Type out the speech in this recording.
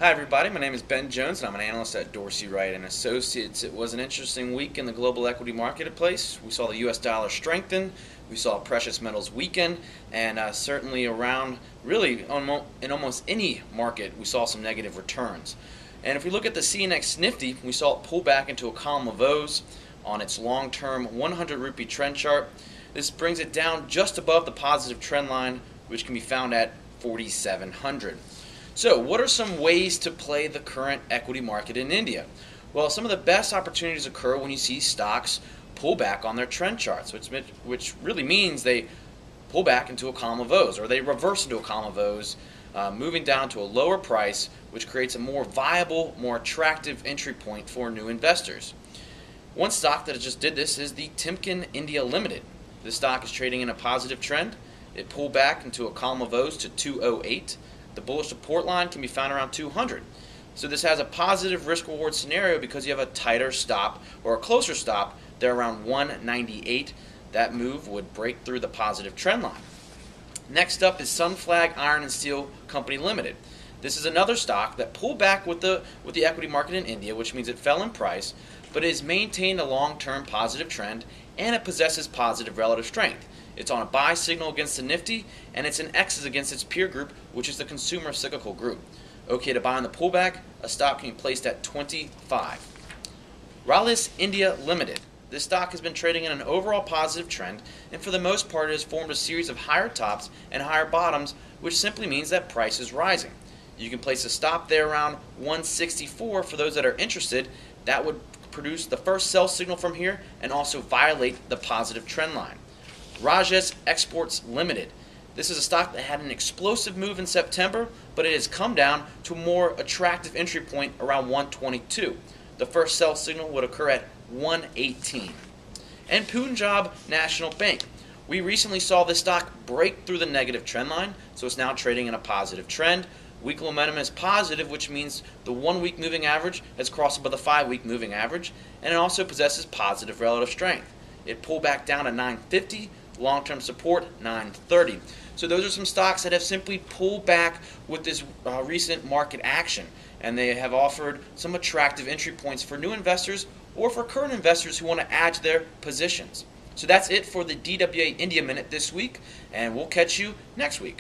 Hi everybody, my name is Ben Jones and I'm an analyst at Dorsey Wright and Associates. It was an interesting week in the global equity marketplace. We saw the US dollar strengthen, we saw precious metals weaken, and certainly around really in almost any market we saw some negative returns. And if we look at the CNX Nifty, we saw it pull back into a column of O's on its long-term 100 rupee trend chart. This brings it down just above the positive trend line, which can be found at 4,700. So what are some ways to play the current equity market in India? Well, some of the best opportunities occur when you see stocks pull back on their trend charts, which really means they pull back into a column of O's, or they reverse into a column of O's, moving down to a lower price, which creates a more viable, more attractive entry point for new investors. One stock that just did this is the Timken India Limited. This stock is trading in a positive trend. It pulled back into a column of O's to 208. The bullish support line can be found around 200. So this has a positive risk-reward scenario because you have a tighter stop or a closer stop there around 198. That move would break through the positive trend line. Next up is Sunflag Iron and Steel Company Limited. This is another stock that pulled back with the equity market in India, which means it fell in price, but it has maintained a long-term positive trend and it possesses positive relative strength. It's on a buy signal against the Nifty, and it's an X's against its peer group, which is the consumer cyclical group. Okay to buy on the pullback, a stop can be placed at 25. Rallis India Limited. This stock has been trading in an overall positive trend, and for the most part it has formed a series of higher tops and higher bottoms, which simply means that price is rising. You can place a stop there around 164 for those that are interested. That would produce the first sell signal from here and also violate the positive trend line. Rajesh Exports Limited. This is a stock that had an explosive move in September, but it has come down to a more attractive entry point around 122. The first sell signal would occur at 118. And Punjab National Bank. We recently saw this stock break through the negative trend line, so it's now trading in a positive trend. Weekly momentum is positive, which means the 1-week moving average has crossed above the 5-week moving average, and it also possesses positive relative strength. It pulled back down to 950. Long-term support 930. So those are some stocks that have simply pulled back with this recent market action, and they have offered some attractive entry points for new investors or for current investors who want to add to their positions. So that's it for the DWA India Minute this week, and we'll catch you next week.